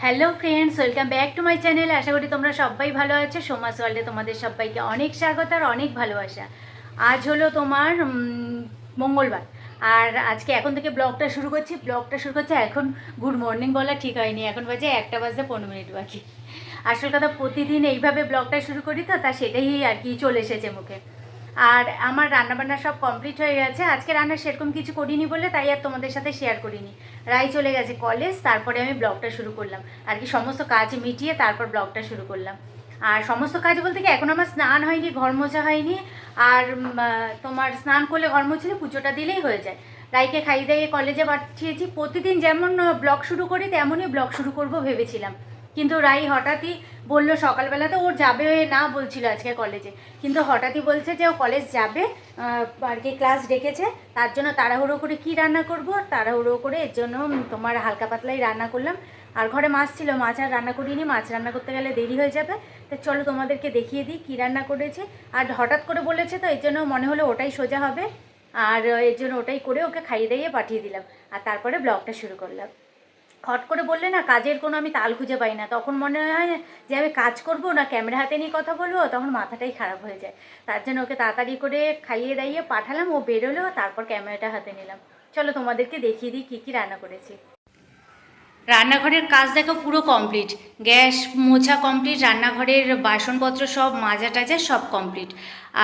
Hello friends, welcome back to my channel. আশা করি তোমরা সবাই ভালো আছো। সোমাস ওয়ার্ল্ডে তোমাদের সবাইকে অনেক স্বাগত আর অনেক ভালোবাসা। আজ হলো তোমার মঙ্গলবার, আর আজকে এখন থেকে ব্লগটা শুরু করছি। এখন গুড মর্নিং বলা ঠিক হয়নি, এখন বাজে 1:15 বাকি। আসল কথা, প্রতিদিন এইভাবে ব্লগটা শুরু করি তো, তা সেটাই আর কি চলে এসেছে মুখে। আর আমার রান্নাবান্না সব কমপ্লিট হয়ে গেছে। আজকে রান্না সেরকম কিছু করিনি বলে তাই আর তোমাদের সাথে শেয়ার করিনি। রাই চলে গেছে কলেজ, তারপরে আমি ব্লগটা শুরু করলাম আর কি। সমস্ত কাজ মিটিয়ে তারপর ব্লগটা শুরু করলাম। আর সমস্ত কাজ বলতে কি, এখন আমার স্নান হয়নি, ঘর মোছা হয়নি। আর তোমার স্নান করলে ঘর মুছলে পুজোটা দিলেই হয়ে যায়। রাইকে খাইয়ে দিয়ে কলেজে পাঠিয়েছি। প্রতিদিন যেমন ব্লগ শুরু করি তেমনই ব্লগ শুরু করব ভেবেছিলাম, কিন্তু রাই হঠাৎই বললো, সকালবেলাতে ওর যাবে না বলছিল আজকে কলেজে, কিন্তু হঠাৎই বলছে যে ও কলেজ যাবে আর কি, ক্লাস ডেকেছে। তার জন্য তাড়াহুড়ো করে কি রান্না করব, তাড়াহুড়ো করে এর জন্য তোমার হালকা পাতলাই রান্না করলাম। আর ঘরে মাছ ছিল, মাছ আর রান্না করিনি, মাছ রান্না করতে গেলে দেরি হয়ে যাবে। তো চলো তোমাদেরকে দেখিয়ে দিই কী রান্না করেছি। আর হঠাৎ করে বলেছে তো এর জন্য মনে হলো ওটাই সোজা হবে, আর এর জন্য ওটাই করে ওকে খাইয়ে দিয়ে পাঠিয়ে দিলাম। আর তারপরে ব্লগটা শুরু করলাম। হট করে বললে না, কাজের কোনো আমি তাল খুঁজে পাই না। তখন মনে হয় যে আমি কাজ করব না ক্যামেরা হাতে নিয়ে কথা বলবো, তখন মাথাটাই খারাপ হয়ে যায়। তার জন্য ওকে তাড়াতাড়ি করে খাইয়ে দাইয়ে পাঠালাম, ও বেরোলো, তারপর ক্যামেরাটা হাতে নিলাম। চলো তোমাদেরকে দেখিয়ে দিই কী কী রান্না করেছি। রান্নাঘরের কাজ দেখো পুরো কমপ্লিট। গ্যাস মোছা কমপ্লিট, রান্নাঘরের বাসনপত্র সব মাজা টাজা সব কমপ্লিট।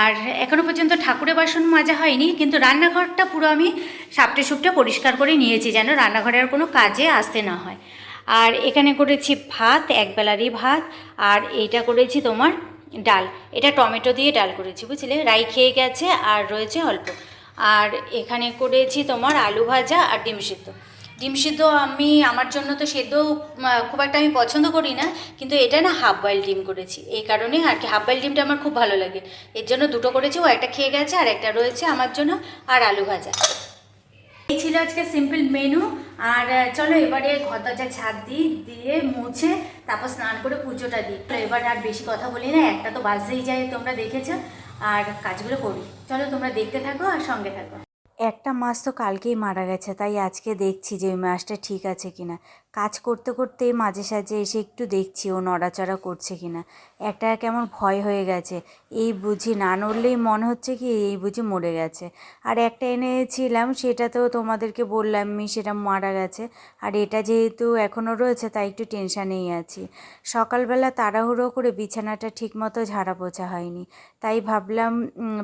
আর এখনও পর্যন্ত ঠাকুরের বাসন মাজা হয়নি, কিন্তু রান্নাঘরটা পুরো আমি সাপটে সুপটে পরিষ্কার করে নিয়েছি, যেন রান্নাঘরের কোনো কাজে আসতে না হয়। আর এখানে করেছি ভাত, একবেলারই ভাত। আর এইটা করেছি তোমার ডাল, এটা টমেটো দিয়ে ডাল করেছি, বুঝলে। রাই খেয়ে গেছে আর রয়েছে অল্প। আর এখানে করেছি তোমার আলু ভাজা আর ডিম সিদ্ধ। ডিম সিদ্ধ আমি আমার জন্য তো সেদ্ধ খুব একটা আমি পছন্দ করি না, কিন্তু এটা না হাফ বয়েল ডিম করেছি, এই কারণে আর কি। হাফ বয়েল ডিমটা আমার খুব ভালো লাগে, এর জন্য দুটো করেছি। ও একটা খেয়ে গেছে আর একটা রয়েছে আমার জন্য, আর আলু ভাজা। এই ছিল আজকে সিম্পল মেনু। আর চলো এবারে ঘর দরজা ছাদ দিয়ে মুছে তারপর স্নান করে পুজোটা দিই। এবার আর বেশি কথা বলি না, একটা তো বাজতেই যায়, তোমরা দেখেছো। আর কাজগুলো করি, চলো তোমরা দেখতে থাকো আর সঙ্গে থাকো। একটা মাছ তো কালকেই মারা গেছে, তাই আজকে দেখছি যে ওই মাছটা ঠিক আছে কিনা। কাজ করতে করতে মাঝে সাঝে এসে একটু দেখছি ও নড়াচড়া করছে কিনা। একটা কেমন ভয় হয়ে গেছে, এই বুঝি না নড়লেই মনে হচ্ছে কি এই বুঝি মরে গেছে। আর একটা এনেছিলাম, সেটাতেও তোমাদেরকে বললামই সেটা মারা গেছে। আর এটা যেহেতু এখনও রয়েছে তাই একটু টেনশানেই আছি। সকালবেলা তাড়াহুড়ো করে বিছানাটা ঠিকমতো ঝাড়া পোছা হয়নি, তাই ভাবলাম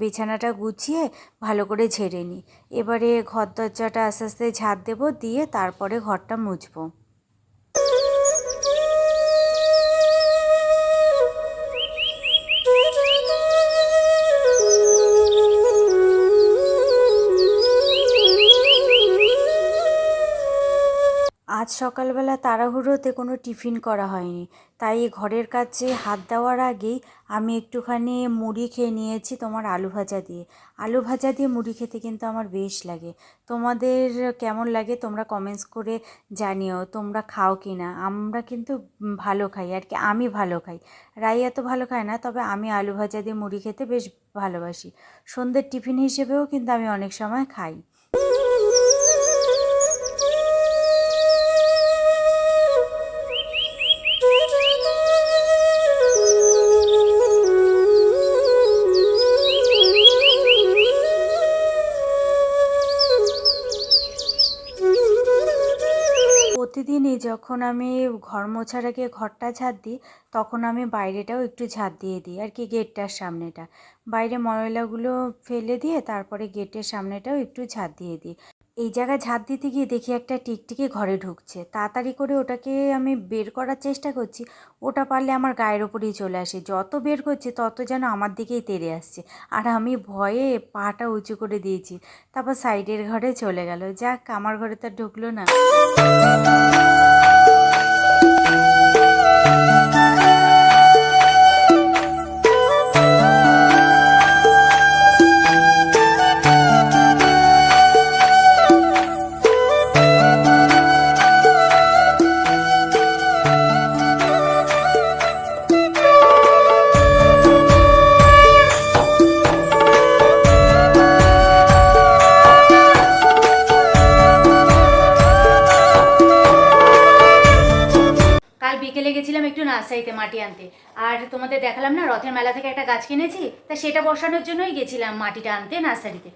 বিছানাটা গুছিয়ে ভালো করে ঝেড়ে নিই। এবারে ঘর দরজাটা আস্তে আস্তে ঝাড় দেবো, দিয়ে তারপরে ঘরটা মুছবো। আজ সকালবেলা তাড়াহুড়োতে কোনো টিফিন করা হয়নি, তাই ঘরের কাছে হাত দেওয়ার আগেই আমি একটুখানি মুড়ি খেয়ে নিয়েছি তোমার আলু ভাজা দিয়ে। আলু ভাজা দিয়ে মুড়ি খেতে কিন্তু আমার বেশ লাগে। তোমাদের কেমন লাগে তোমরা কমেন্টস করে জানিও, তোমরা খাও কি না। আমরা কিন্তু ভালো খাই আর কি, আমি ভালো খাই। রাই এত ভালো খায় না, তবে আমি আলু ভাজা দিয়ে মুড়ি খেতে বেশ ভালোবাসি। সন্ধ্যের টিফিন হিসেবেও কিন্তু আমি অনেক সময় খাই। প্রতিদিনই যখন আমি ঘর মোছার আগে ঘরটা ঝাড় দিই, তখন আমি বাইরেটাও একটু ঝাড় দিয়ে দিই আর কি, গেটটার সামনেটা। বাইরে ময়লাগুলো ফেলে দিয়ে তারপরে গেটের সামনেটাও একটু ঝাড় দিয়ে দিই। এই জায়গায় ঝাড় দিতে গিয়ে দেখি একটা টিকটিকি ঘরে ঢুকছে, তাড়াতাড়ি করে ওটাকে আমি বের করার চেষ্টা করছি। ওটা পারলে আমার গায়ের ওপরেই চলে আসে, যত বের করছি তত যেন আমার দিকেই তেড়ে আসছে। আর আমি ভয়ে পাটা উঁচু করে দিয়েছি, তারপর সাইডের ঘরে চলে গেল। যাক, আমার ঘরে তো ঢুকলো না। কাল বিকেলে গেছিলাম একটু নার্সারিতে মাটি আনতে, আর তোমাদের দেখালাম না রথের মেলা থেকে একটা গাছ কিনেছি, তা সেটা বসানোর জন্যই গেছিলাম মাটিটা আনতে নার্সারিতে।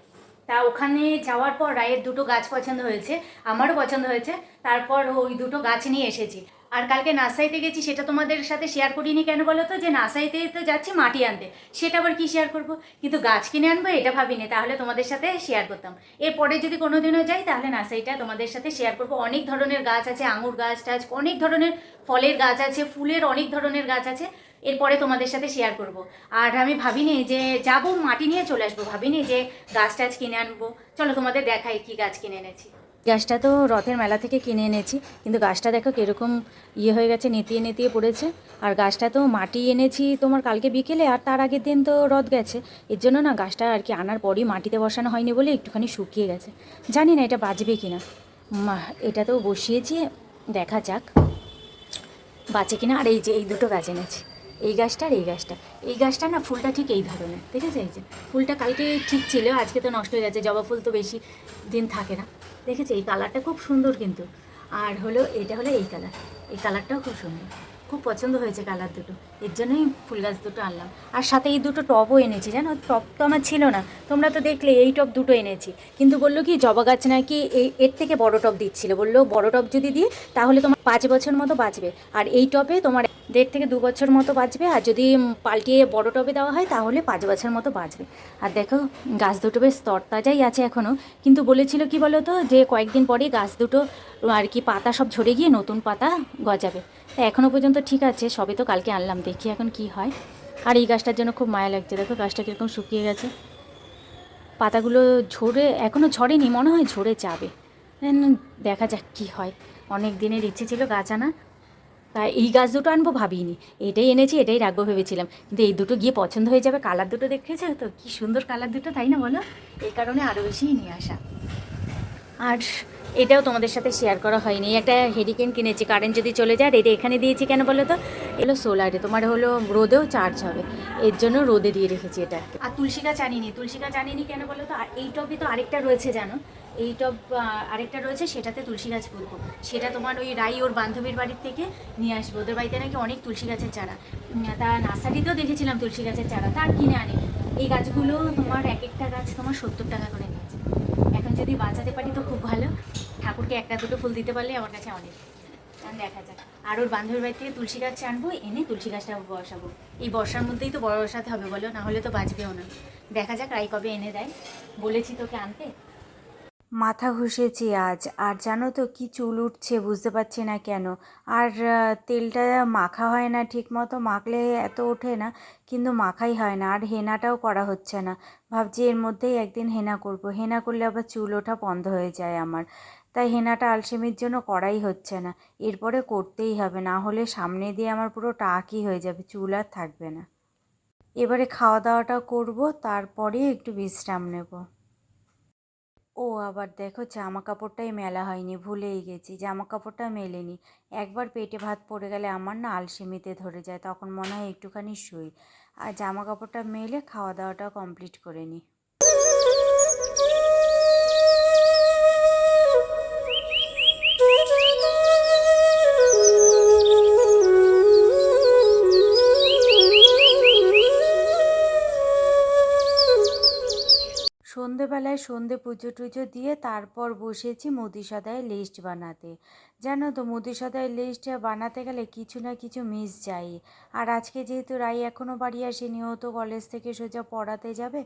তা ওখানে যাওয়ার পর রায়ের দুটো গাছ পছন্দ হয়েছে, আমারও পছন্দ হয়েছে, তারপর ওই দুটো গাছ নিয়ে এসেছি। আর কালকে নার্সারিতে গেছি, সেটা তোমাদের সাথে শেয়ার করিনি কেন বলো তো, যে নার্সারিতে তো যাচ্ছি মাটি আনতে, সেটা আবার কি শেয়ার করব, কিন্তু গাছ কিনে আনবো এটা ভাবিনি, তাহলে তোমাদের সাথে শেয়ার করতাম। এরপরে যদি কোনোদিনও যাই তাহলে নার্সারিটা তোমাদের সাথে শেয়ার করব। অনেক ধরনের গাছ আছে, আঙুর গাছ টাছ, অনেক ধরনের ফলের গাছ আছে, ফুলের অনেক ধরনের গাছ আছে, এরপরে তোমাদের সাথে শেয়ার করব। আর আমি ভাবিনি যে যাব মাটি নিয়ে চলে আসবো, ভাবিনি যে গাছ টাছ কিনে আনবো। চলো তোমাদের দেখাই কি গাছ কিনে এনেছি। গাছটা তো রথের মেলা থেকে কিনে এনেছি, কিন্তু গাছটা দেখো কীরকম হয়ে গেছে, নেতিয়ে নেতিয়ে পড়েছে। আর গাছটা তো মাটি এনেছি তোমার কালকে বিকেলে, আর তার আগের দিন তো রথ গেছে, এর জন্য না গাছটা আর কি আনার পরই মাটিতে বসানো হয়নি বলে একটুখানি শুকিয়ে গেছে। জানি না এটা বাঁচবে কি না, এটা তো বসিয়েছি, দেখা যাক বাঁচে কিনা। আর এই যে এই দুটো গাছ এনেছি, এই গাছটা আর এই গাছটা না ফুলটা ঠিক এই ধরনের, দেখেছে? এই যে ফুলটা কালকে ঠিক ছিল, আজকে তো নষ্ট হয়ে গেছে, জবা ফুল তো বেশি দিন থাকে না। দেখেছে এই কালারটা খুব সুন্দর কিন্তু, আর হলো এটা হলো এই কালার, এই কালারটাও খুব সুন্দর, খুব পছন্দ হয়েছে কালার দুটো, এর জন্যই ফুল গাছ দুটো আনলাম। আর সাথে এই দুটো টবও এনেছি, জানো টব তো আমার ছিল না, তোমরা তো দেখলে এই টব দুটো এনেছি, কিন্তু বললো কি জবা গাছ নাকি এর থেকে বড় টব দিচ্ছিল, বললো বড় টব যদি দিই তাহলে তোমার 5 বছর মতো বাঁচবে, আর এই টবে তোমার 1.5 থেকে 2 বছর মতো বাঁচবে, আর যদি পাল্টিয়ে বড় টবে দেওয়া হয় তাহলে 5 বছর মতো বাঁচবে। আর দেখো গাছ দুটো বেশ তরতাজাই আছে এখনও, কিন্তু বলেছিল কি বলো তো, যে কয়েকদিন পরে গাছ দুটো আর কি পাতা সব ঝরে গিয়ে নতুন পাতা গজাবে। তা এখনও পর্যন্ত ঠিক আছে, সবে তো কালকে আনলাম, দেখি এখন কি হয়। আর এই গাছটার জন্য খুব মায়া লাগছে, দেখো গাছটা কীরকম শুকিয়ে গেছে, পাতাগুলো ঝরে এখনও ঝরেনি, মনে হয় ঝরে যাবে। দেখা যাক কি হয়, অনেক দিনের ইচ্ছে ছিল গাছ আনা, তাই এই গাছ দুটো আনবো ভাবিনি, এটাই এনেছি, এটাই রাখবো ভেবেছিলাম, কিন্তু এই দুটো গিয়ে পছন্দ হয়ে যাবে। কালার দুটো দেখেছো তো কি সুন্দর কালার দুটো, তাই না বলো? এই কারণে আরও বেশি নিয়ে আসা। আর এটাও তোমাদের সাথে শেয়ার করা হয়নি, একটা হেরিকেন কিনেছি, কারেন্ট যদি চলে যায়, এটা এখানে দিয়েছি কেন বলো তো, এলো সোলারে, তোমার হলো রোদেও চার্জ হবে, এর জন্য রোদে দিয়ে রেখেছি এটা। আর তুলসী গাছ আনিনি কেন বলো তো, আর এই টবে তো আরেকটা রয়েছে জানো, এই টব আরেকটা রয়েছে, সেটাতে তুলসী গাছ পুঁতবো, সেটা তোমার ওই রাই ওর বান্ধবীর বাড়ির থেকে নিয়ে আসবো, ওদের বাড়িতে নাকি অনেক তুলসী গাছের চারা, তা নার্সারিতেও দেখেছিলাম তুলসী গাছের চারা, তার কিনে আনি। এই গাছগুলো তোমার এক একটা গাছ তোমার 70 টাকা করে নিচ্ছে, এখন যদি বাঁচাতে পারি তো খুব ভালো, ঠাকুরকে একটা দুটো ফুল দিতে পারলে আমার কাছে অনেক। দেখা যাক। আর ওর বান্ধবীর বাড়ি থেকে তুলসী গাছ আনবো, এনে তুলসী গাছটা বসাবো, এই বর্ষার মধ্যেই তো বসাতে হবে বলো, না হলে তো বাঁচবেও না। দেখা যাক রাই কবে এনে দেয়, বলেছি তোকে আনতে। মাথা ঘষেছি আজ, আর জানো তো কি চুল উঠছে, বুঝতে পারছি না কেন। আর তেলটা মাখা হয় না ঠিক মতো, মাখলে এত ওঠে না, কিন্তু মাখাই হয় না। আর হেনাটাও করা হচ্ছে না, ভাবছি এর মধ্যেই একদিন হেনা করব, হেনা করলে আবার চুল ওঠা বন্ধ হয়ে যায় আমার, তাই হেনাটা আলসেমির জন্য করাই হচ্ছে না। এরপরে করতেই হবে, না হলে সামনে দিয়ে আমার পুরো টাকই হয়ে যাবে, চুল আর থাকবে না। এবারে খাওয়া দাওয়াটা করব, তারপরে একটু বিশ্রাম নেব। ও আবার দেখো জামা কাপড়টাই মেলা হয়নি, ভুলেই গেছি, জামা কাপড়টা মেলেনি। একবার পেটে ভাত পড়ে গেলে আমার না আলসেমিতে ধরে যায়, তখন মনে হয় একটুখানি শুই, আর জামা কাপড়টা মেলে খাওয়া দাওয়াটা কমপ্লিট করে নিই। সন্ধেবেলায় সন্ধে পুজো টুজো দিয়ে তারপর বসেছি মুদি সদাইয়ের লিস্ট বানাতে। জানো তো মুদি সদাইয়ের লিস্ট বানাতে গেলে কিছু না কিছু মিস যায়। আর আজকে যেহেতু রাই এখনও বাড়ি আসেনি, ও তো কলেজ থেকে সোজা পড়াতে যাবে,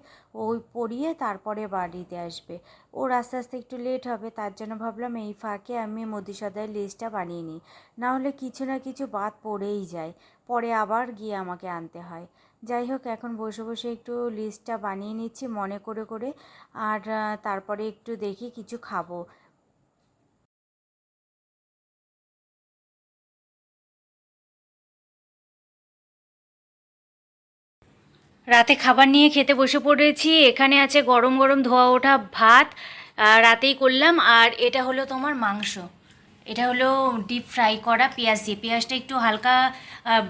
ওই পড়িয়ে তারপরে বাড়িতে আসবে, ওর আস্তে আস্তে একটু লেট হবে, তার জন্য ভাবলাম এই ফাঁকে আমি মুদি সদাইয়ের লিস্টটা বানিয়ে নিই, নাহলে কিছু না কিছু বাদ পড়েই যায়, পরে আবার গিয়ে আমাকে আনতে হয়। যাই হোক, এখন বসে বসে একটু লিস্টটা বানিয়ে নিচ্ছি মনে করে করে, আর তারপরে একটু দেখি কিছু খাবো। রাতে খাবার নিয়ে খেতে বসে পড়েছি, এখানে আছে গরম গরম ধোয়া ওঠা ভাত, রাতেই করলাম, আর এটা হলো তোমার মাংস, এটা হলো ডিপ ফ্রাই করা পেঁয়াজ দিয়ে, পেঁয়াজটা একটু হালকা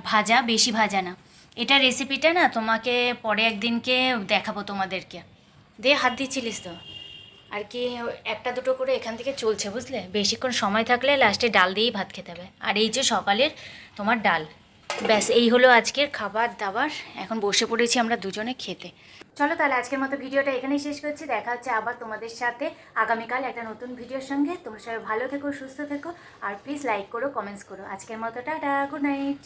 ভাজা, বেশি ভাজা না। এটা রেসিপিটা না তোমাকে পরে একদিনকে দেখাবো তোমাদেরকে। দে হাত দিচ্ছিলিস তো। আর কি একটা দুটো করে এখান থেকে চলছে, বুঝলে? বেশিক্ষণ সময় থাকলে লাস্টে ডাল দিয়েই ভাত খেতে হবে। আর এই যে সকালের তোমার ডাল, ব্যাস এই হলো আজকের খাবার দাবার। এখন বসে পড়েছি আমরা দুজনে খেতে। চলো তাহলে আজকের মতো ভিডিওটা এখানেই শেষ করছি। দেখা হচ্ছে আবার তোমাদের সাথে আগামীকাল একটা নতুন ভিডিওর সঙ্গে। তোমরা সবাই ভালো থেকো, সুস্থ থেকো, আর প্লিজ লাইক করো, কমেন্টস করো। আজকের মতো টাটা, গুড নাইট।